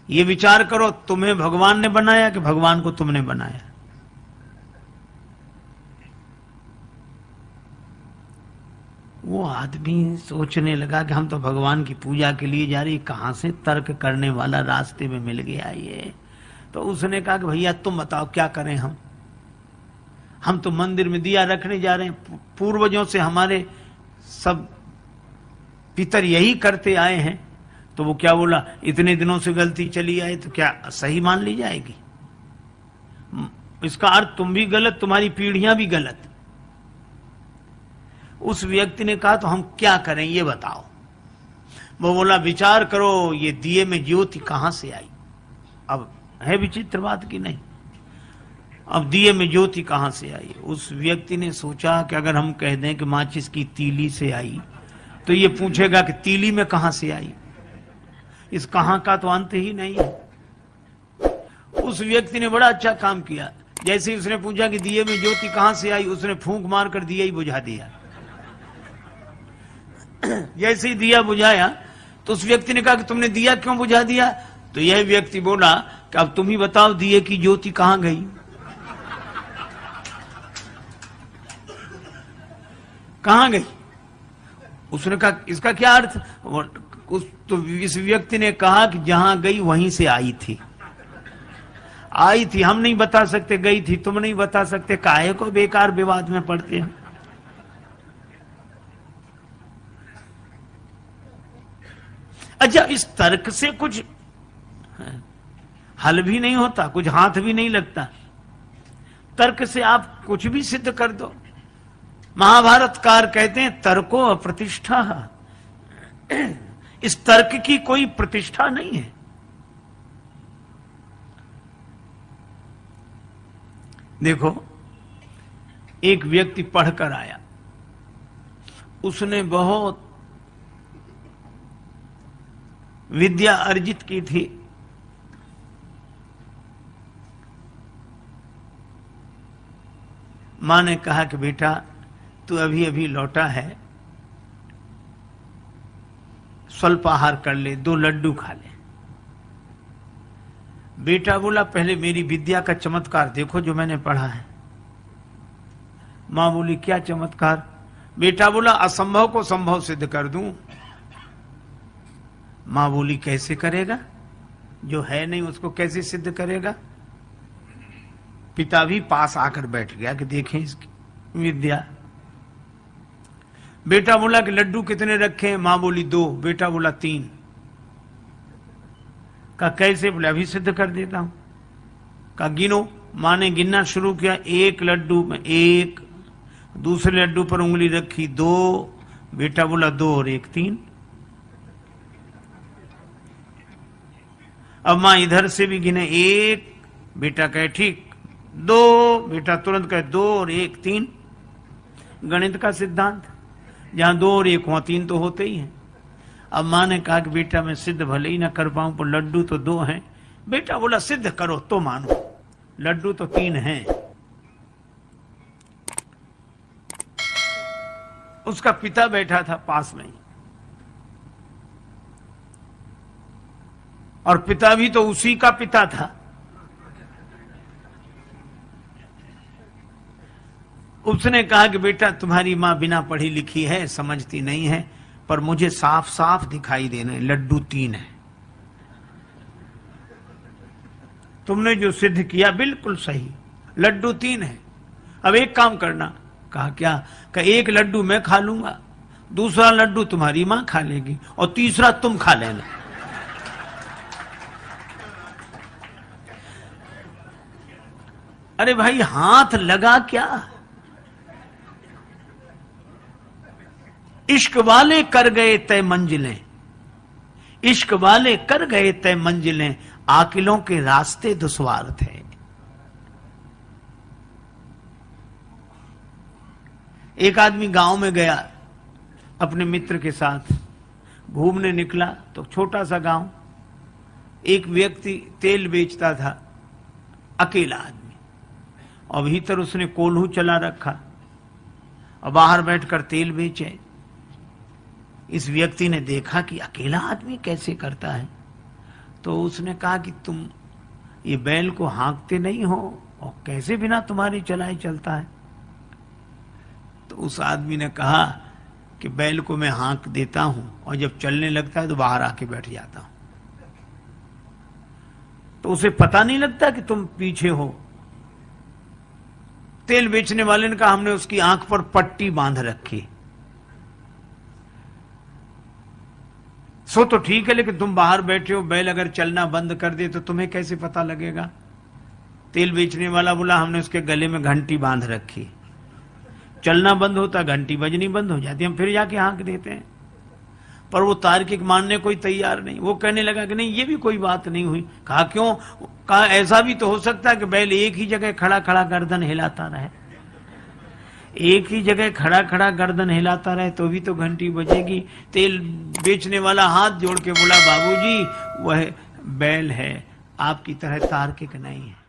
ये विचार करो, तुम्हें भगवान ने बनाया कि भगवान को तुमने बनाया? वो आदमी सोचने लगा कि हम तो भगवान की पूजा के लिए जा रही, कहां से तर्क करने वाला रास्ते में मिल गया ये। तो उसने कहा कि भैया तुम बताओ क्या करें हम तो मंदिर में दिया रखने जा रहे हैं, पूर्वजों से हमारे सब पितर यही करते आए हैं। तो वो क्या बोला, इतने दिनों से गलती चली आई तो क्या सही मान ली जाएगी? इसका अर्थ तुम भी गलत, तुम्हारी पीढ़ियां भी गलत। उस व्यक्ति ने कहा तो हम क्या करें ये बताओ। वो बोला विचार करो, ये दिए में ज्योति कहां से आई? अब है विचित्र बात की नहीं? अब दिए में ज्योति कहां से आई? उस व्यक्ति ने सोचा कि अगर हम कह दें कि माचिस की तीली से आई, तो ये पूछेगा कि तीली में कहां से आई। इस कहां का तो अंत ही नहीं है। उस व्यक्ति ने बड़ा अच्छा काम किया। जैसे ही उसने पूछा कि दिए में ज्योति कहां से आई, उसने फूंक मार कर दिया ही बुझा दिया। जैसे ही दिया बुझाया तो उस व्यक्ति ने कहा कि तुमने दिया क्यों बुझा दिया? तो यह व्यक्ति बोला कि अब तुम ही बताओ दिए की ज्योति कहां गई? कहां गई? उसने कहा इसका क्या अर्थ? तो इस व्यक्ति ने कहा कि जहां गई वहीं से आई थी। आई थी, हम नहीं बता सकते, गई थी तुम नहीं बता सकते, काहे को बेकार विवाद में पड़ते हैं। अच्छा, इस तर्क से कुछ हल भी नहीं होता, कुछ हाथ भी नहीं लगता। तर्क से आप कुछ भी सिद्ध कर दो। महाभारतकार कहते हैं तर्को अप्रतिष्ठा। इस तर्क की कोई प्रतिष्ठा नहीं है। देखो, एक व्यक्ति पढ़कर आया, उसने बहुत विद्या अर्जित की थी। मां ने कहा कि बेटा तू अभी अभी लौटा है, स्वल्पाहार कर ले, 2 लड्डू खा ले। बेटा बोला पहले मेरी विद्या का चमत्कार देखो जो मैंने पढ़ा है। मां बोली क्या चमत्कार? बेटा बोला असंभव को संभव सिद्ध कर दूं। मां बोली कैसे करेगा? जो है नहीं उसको कैसे सिद्ध करेगा? पिता भी पास आकर बैठ गया कि देखें इसकी विद्या। बेटा बोला कि लड्डू कितने रखे हैं? मां बोली 2। बेटा बोला 3। का कैसे? बोले अभी सिद्ध कर देता हूं। का गिनो। मां ने गिनना शुरू किया। 1 लड्डू में 1, दूसरे लड्डू पर उंगली रखी 2। बेटा बोला 2 और 1 3। अब मां इधर से भी गिने 1, बेटा कहे ठीक 2, बेटा तुरंत कहे 2 और 1 3। गणित का सिद्धांत, जहां 2 और 1 वहां 3 तो होते ही हैं। अब मां ने कहा कि बेटा मैं सिद्ध भले ही ना कर पाऊं पर लड्डू तो 2 हैं। बेटा बोला सिद्ध करो तो मानो, लड्डू तो 3 हैं। उसका पिता बैठा था पास में, और पिता भी तो उसी का पिता था। उसने कहा कि बेटा तुम्हारी मां बिना पढ़ी लिखी है, समझती नहीं है, पर मुझे साफ साफ दिखाई दे रहे लड्डू 3 है। तुमने जो सिद्ध किया बिल्कुल सही, लड्डू 3 है। अब एक काम करना। कहा क्या? कहा 1 लड्डू मैं खा लूंगा, दूसरा लड्डू तुम्हारी मां खा लेगी और तीसरा तुम खा लेना। अरे भाई हाथ लगा क्या? इश्क वाले कर गए तय मंजिलें, इश्क वाले कर गए तय मंजिलें, आकिलों के रास्ते दुश्वार थे। एक आदमी गांव में गया, अपने मित्र के साथ घूमने निकला तो छोटा सा गांव, एक व्यक्ति तेल बेचता था, अकेला आदमी, और भीतर उसने कोल्हू चला रखा और बाहर बैठकर तेल बेचे। इस व्यक्ति ने देखा कि अकेला आदमी कैसे करता है, तो उसने कहा कि तुम ये बैल को हाँकते नहीं हो और कैसे बिना तुम्हारी चलाए चलता है? तो उस आदमी ने कहा कि बैल को मैं हाँक देता हूं और जब चलने लगता है तो बाहर आके बैठ जाता हूं, तो उसे पता नहीं लगता कि तुम पीछे हो। तेल बेचने वाले ने कहा हमने उसकी आंख पर पट्टी बांध रखी। सो तो ठीक है, लेकिन तुम बाहर बैठे हो, बैल अगर चलना बंद कर दे तो तुम्हें कैसे पता लगेगा? तेल बेचने वाला बोला हमने उसके गले में घंटी बांध रखी, चलना बंद होता घंटी बजनी बंद हो जाती, हम फिर जाके हाँक देते हैं। पर वो तार्किक मानने कोई तैयार नहीं। वो कहने लगा कि नहीं ये भी कोई बात नहीं हुई। कहा क्यों? कहा ऐसा भी तो हो सकता है कि बैल एक ही जगह खड़ा खड़ा गर्दन हिलाता रहे, एक ही जगह खड़ा खड़ा गर्दन हिलाता रहे तो भी तो घंटी बजेगी। तेल बेचने वाला हाथ जोड़ के बोला बाबूजी वह बैल है, आपकी तरह तार्किक नहीं है।